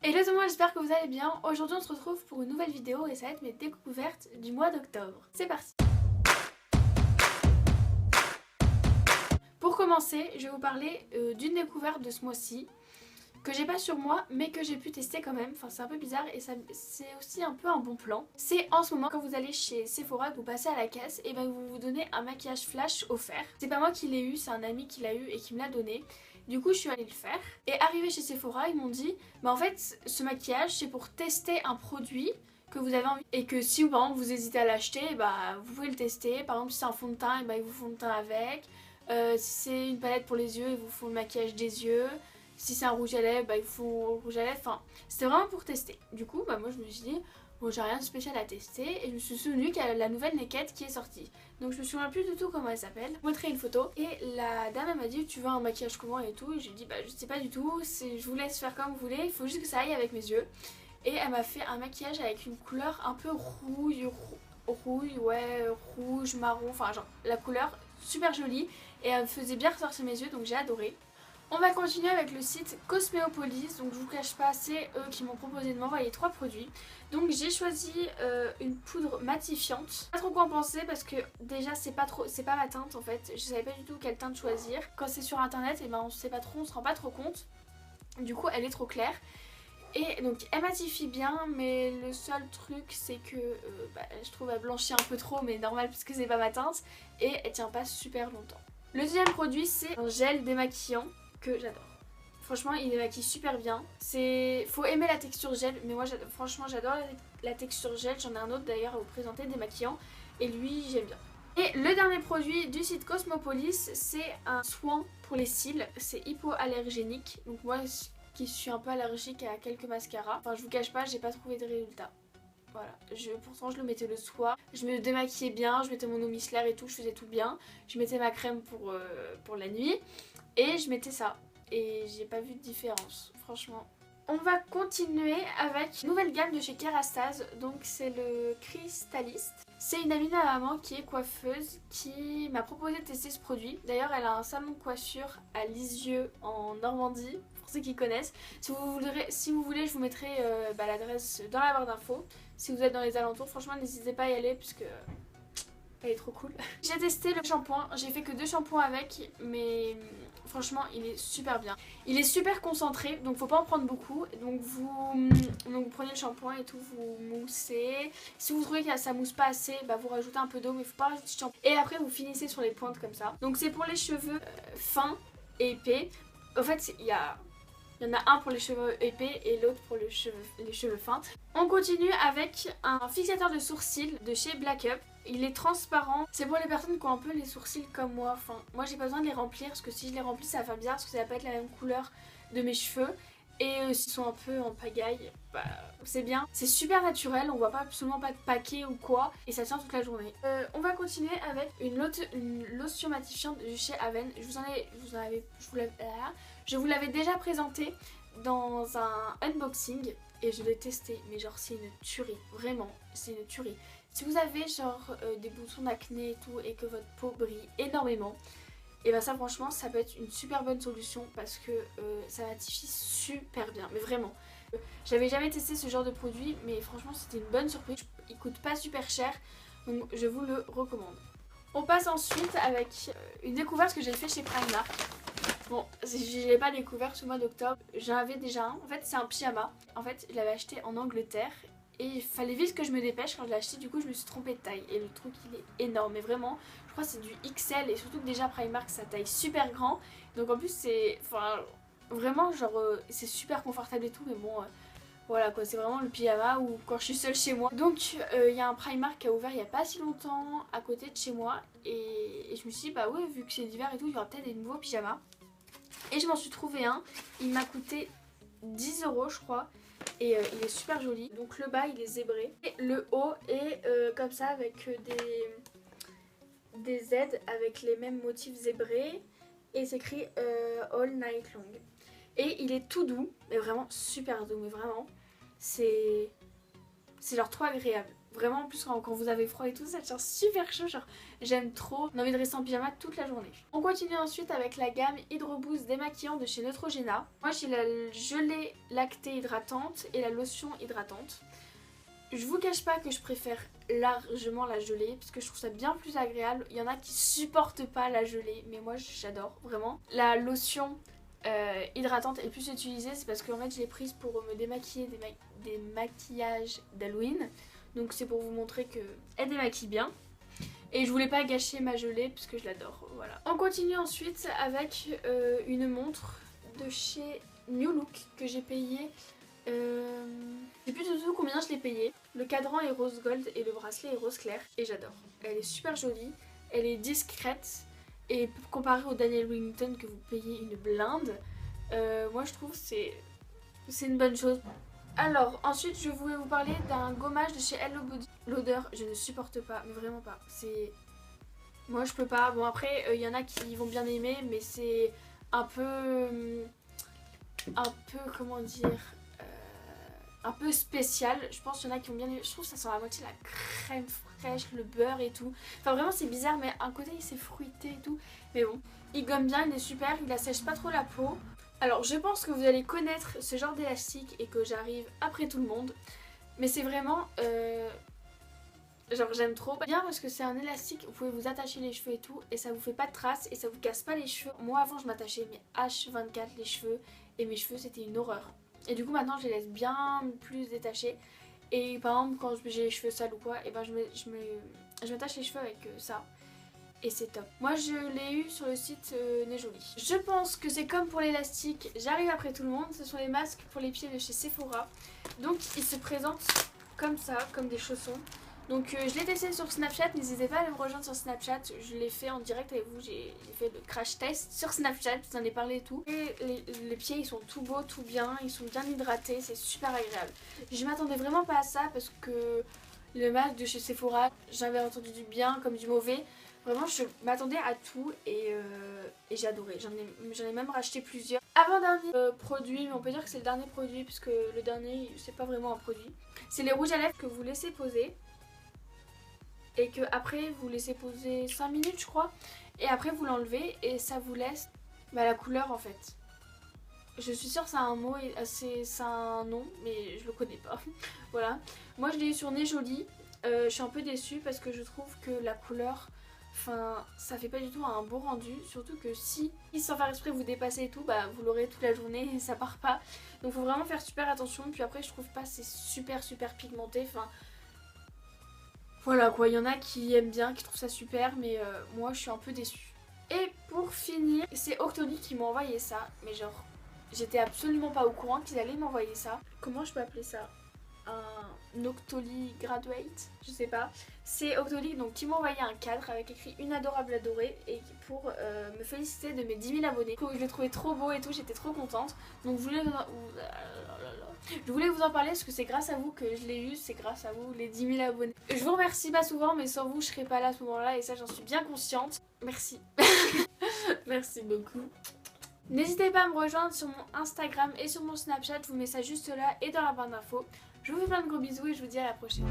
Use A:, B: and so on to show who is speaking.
A: Hello tout le monde, j'espère que vous allez bien. Aujourd'hui on se retrouve pour une nouvelle vidéo et ça va être mes découvertes du mois d'octobre. C'est parti. Pour commencer, je vais vous parler d'une découverte de ce mois-ci que j'ai pas sur moi mais que j'ai pu tester quand même. Enfin c'est un peu bizarre et c'est aussi un peu un bon plan. C'est en ce moment quand vous allez chez Sephora, que vous passez à la caisse et ben vous donnez un maquillage flash offert. C'est pas moi qui l'ai eu, c'est un ami qui l'a eu et qui me l'a donné. Du coup je suis allée le faire et arrivé chez Sephora ils m'ont dit bah en fait ce maquillage c'est pour tester un produit que vous avez envie et que si par exemple vous hésitez à l'acheter bah vous pouvez le tester. Par exemple si c'est un fond de teint et bah ils vous font le teint avec. Si c'est une palette pour les yeux ils vous font le maquillage des yeux. Si c'est un rouge à lèvres, bah, il faut rouge à lèvres. Enfin, c'était vraiment pour tester. Du coup, bah, moi je me suis dit, bon, j'ai rien de spécial à tester. Et je me suis souvenu qu'il y a la nouvelle Naked qui est sortie. Donc je me souviens plus du tout comment elle s'appelle. Je vous montrerai une photo. Et la dame elle m'a dit, tu veux un maquillage comment et tout. Et j'ai dit, bah je sais pas du tout. Je vous laisse faire comme vous voulez. Il faut juste que ça aille avec mes yeux. Et elle m'a fait un maquillage avec une couleur un peu rouille, ouais, rouge, marron. Enfin, genre la couleur super jolie. Et elle me faisait bien ressortir mes yeux. Donc j'ai adoré. On va continuer avec le site Cosméopolis, donc je vous cache pas, c'est eux qui m'ont proposé de m'envoyer 3 produits. Donc j'ai choisi une poudre matifiante. Pas trop quoi en penser parce que déjà c'est pas ma teinte en fait. Je savais pas du tout quelle teinte choisir. Quand c'est sur internet, et ben on sait pas trop, on se rend pas trop compte. Du coup elle est trop claire. Et donc elle matifie bien, mais le seul truc c'est que je trouve elle blanchit un peu trop, mais normal parce que c'est pas ma teinte. Et elle tient pas super longtemps. Le deuxième produit c'est un gel démaquillant que j'adore. Franchement, il démaquille super bien. Faut aimer la texture gel, mais moi franchement j'adore la texture gel. J'en ai un autre d'ailleurs à vous présenter, démaquillant. Et lui, j'aime bien. Et le dernier produit du site Cosmopolis, c'est un soin pour les cils. C'est hypoallergénique. Donc moi qui suis un peu allergique à quelques mascaras, enfin je vous cache pas, j'ai pas trouvé de résultat. Voilà, pourtant je le mettais le soir, je me démaquillais bien, je mettais mon eau micellaire et tout, je faisais tout bien. Je mettais ma crème pour la nuit et je mettais ça. Et j'ai pas vu de différence, franchement. On va continuer avec une nouvelle gamme de chez Kerastase, donc c'est le Crystallist. C'est une amie de ma maman qui est coiffeuse qui m'a proposé de tester ce produit. D'ailleurs elle a un salon de coiffure à Lisieux en Normandie, pour ceux qui connaissent. Si vous voulez je vous mettrai l'adresse dans la barre d'infos. Si vous êtes dans les alentours, franchement n'hésitez pas à y aller puisque elle est trop cool. J'ai testé le shampoing, j'ai fait que 2 shampoings avec, mais franchement il est super bien. Il est super concentré, donc faut pas en prendre beaucoup. Donc vous prenez le shampoing et tout, vous moussez. Si vous trouvez que ça mousse pas assez, bah vous rajoutez un peu d'eau, mais faut pas rajouter de shampoing. Et après vous finissez sur les pointes comme ça. Donc c'est pour les cheveux fins et épais. En fait il y en a un pour les cheveux épais et l'autre pour les cheveux fins. On continue avec un fixateur de sourcils de chez Black Up. Il est transparent. C'est pour les personnes qui ont un peu les sourcils comme moi. Enfin, moi j'ai pas besoin de les remplir parce que si je les remplis ça va faire bizarre parce que ça va pas être la même couleur de mes cheveux. Et s'ils sont un peu en pagaille, bah c'est bien. C'est super naturel, on voit pas absolument pas de paquet ou quoi. Et ça tient toute la journée. On va continuer avec une lotion matifiante de chez Aven. Je vous l'avais déjà présenté dans un unboxing. Et je l'ai testé, mais genre c'est une tuerie, vraiment, c'est une tuerie. Si vous avez genre des boutons d'acné et tout et que votre peau brille énormément, et ben ça franchement ça peut être une super bonne solution parce que ça matifie super bien, mais vraiment. J'avais jamais testé ce genre de produit mais franchement c'était une bonne surprise, il coûte pas super cher donc je vous le recommande. On passe ensuite avec une découverte que j'ai fait chez Primark. Bon, je l'ai pas découvert ce mois d'octobre, j'en avais déjà un. En fait, c'est un pyjama. En fait, je l'avais acheté en Angleterre et il fallait vite que je me dépêche quand je l'ai acheté. Du coup, je me suis trompée de taille et le truc il est énorme. Mais vraiment, je crois que c'est du XL et surtout que déjà Primark sa taille super grand. Donc en plus, c'est. Enfin, vraiment, genre, c'est super confortable et tout. Mais bon, voilà quoi, c'est vraiment le pyjama ou quand je suis seule chez moi. Donc, il y a un Primark qui a ouvert il y a pas si longtemps à côté de chez moi. Et je me suis dit, bah ouais, vu que c'est l'hiver et tout, il y aura peut-être des nouveaux pyjamas. Et je m'en suis trouvé un, il m'a coûté 10 € je crois. Et il est super joli. Donc le bas il est zébré. Et le haut est comme ça avec des aides avec les mêmes motifs zébrés. Et c'est écrit All Night Long. Et il est tout doux, mais vraiment super doux, mais vraiment. C'est c'est genre trop agréable. Vraiment, en plus quand vous avez froid et tout, ça tient super chaud, genre j'aime trop. J'ai envie de rester en pyjama toute la journée. On continue ensuite avec la gamme Hydro Boost démaquillant de chez Neutrogena. Moi j'ai la gelée lactée hydratante et la lotion hydratante. Je vous cache pas que je préfère largement la gelée parce que je trouve ça bien plus agréable. Il y en a qui supportent pas la gelée, mais moi j'adore vraiment. La lotion hydratante est plus utilisée, c'est parce que en fait je l'ai prise pour me démaquiller des maquillages d'Halloween. Donc c'est pour vous montrer qu'elle démaquille bien. Et je voulais pas gâcher ma gelée parce que je l'adore, voilà. On continue ensuite avec une montre de chez New Look que j'ai payée. Je sais plus du tout combien je l'ai payé. Le cadran est rose gold et le bracelet est rose clair. Et j'adore. Elle est super jolie, elle est discrète. Et comparée au Daniel Wellington que vous payez une blinde, moi je trouve que c'est une bonne chose. Alors ensuite je voulais vous parler d'un gommage de chez Hello Body. L'odeur je ne supporte pas, mais vraiment pas. Moi je peux pas. Bon après il y en a qui vont bien aimer, mais c'est un peu comment dire, un peu spécial. Je pense qu'il y en a qui ont bien aimé. Je trouve que ça sent à moitié la crème fraîche, le beurre et tout. Enfin vraiment c'est bizarre, mais à un côté c'est fruité et tout. Mais bon, il gomme bien, il est super, il assèche pas trop la peau. Alors je pense que vous allez connaître ce genre d'élastique et que j'arrive après tout le monde. Mais c'est vraiment... genre j'aime trop. Bien parce que c'est un élastique, vous pouvez vous attacher les cheveux et tout. Et ça vous fait pas de traces et ça vous casse pas les cheveux. Moi avant je m'attachais mes H24 les cheveux. Et mes cheveux c'était une horreur. Et du coup maintenant je les laisse bien plus détachés. Et par exemple quand j'ai les cheveux sales ou quoi, et ben je m'attache les cheveux avec ça. Et c'est top. Moi je l'ai eu sur le site Nejoli. Je pense que c'est comme pour l'élastique, j'arrive après tout le monde. Ce sont les masques pour les pieds de chez Sephora. Donc ils se présentent comme ça, comme des chaussons. Donc je l'ai testé sur Snapchat, n'hésitez pas à me rejoindre sur Snapchat. Je l'ai fait en direct avec vous, j'ai fait le crash test sur Snapchat, je vous en ai parlé et tout. Et les pieds ils sont tout beaux, tout bien, ils sont bien hydratés, c'est super agréable. Je m'attendais vraiment pas à ça parce que le masque de chez Sephora, j'avais entendu du bien comme du mauvais. Vraiment je m'attendais à tout et j'ai adoré, j'en ai même racheté plusieurs. Avant-dernier produit, mais on peut dire que c'est le dernier produit puisque le dernier c'est pas vraiment un produit. C'est les rouges à lèvres que vous laissez poser. Et que après vous laissez poser 5 minutes je crois. Et après vous l'enlevez et ça vous laisse la couleur en fait. Je suis sûre que ça a un mot, c'est un nom mais je le connais pas. Voilà. Moi je l'ai eu sur Nejoli. Je suis un peu déçue parce que je trouve que la couleur, enfin ça fait pas du tout un beau rendu. Surtout que si sans faire exprès vous dépassez et tout, bah vous l'aurez toute la journée et ça part pas. Donc faut vraiment faire super attention. Puis après je trouve pas c'est super pigmenté. Enfin voilà quoi, il y en a qui aiment bien, qui trouvent ça super, mais moi je suis un peu déçue. Et pour finir, c'est Octoly qui m'a envoyé ça, mais genre j'étais absolument pas au courant qu'ils allaient m'envoyer ça. Comment je peux appeler ça? Un Octoly Graduate, je sais pas. C'est Octoly donc qui m'a envoyé un cadre avec écrit une adorable adorée et pour me féliciter de mes 10 000 abonnés. Je l'ai trouvé trop beau et tout, j'étais trop contente. Donc je voulais vous en parler parce que c'est grâce à vous que je l'ai eu, c'est grâce à vous les 10 000 abonnés. Je vous remercie pas souvent mais sans vous je serais pas là à ce moment là et ça j'en suis bien consciente. Merci. Merci beaucoup. N'hésitez pas à me rejoindre sur mon Instagram et sur mon Snapchat, je vous mets ça juste là et dans la barre d'infos. Je vous fais plein de gros bisous et je vous dis à la prochaine.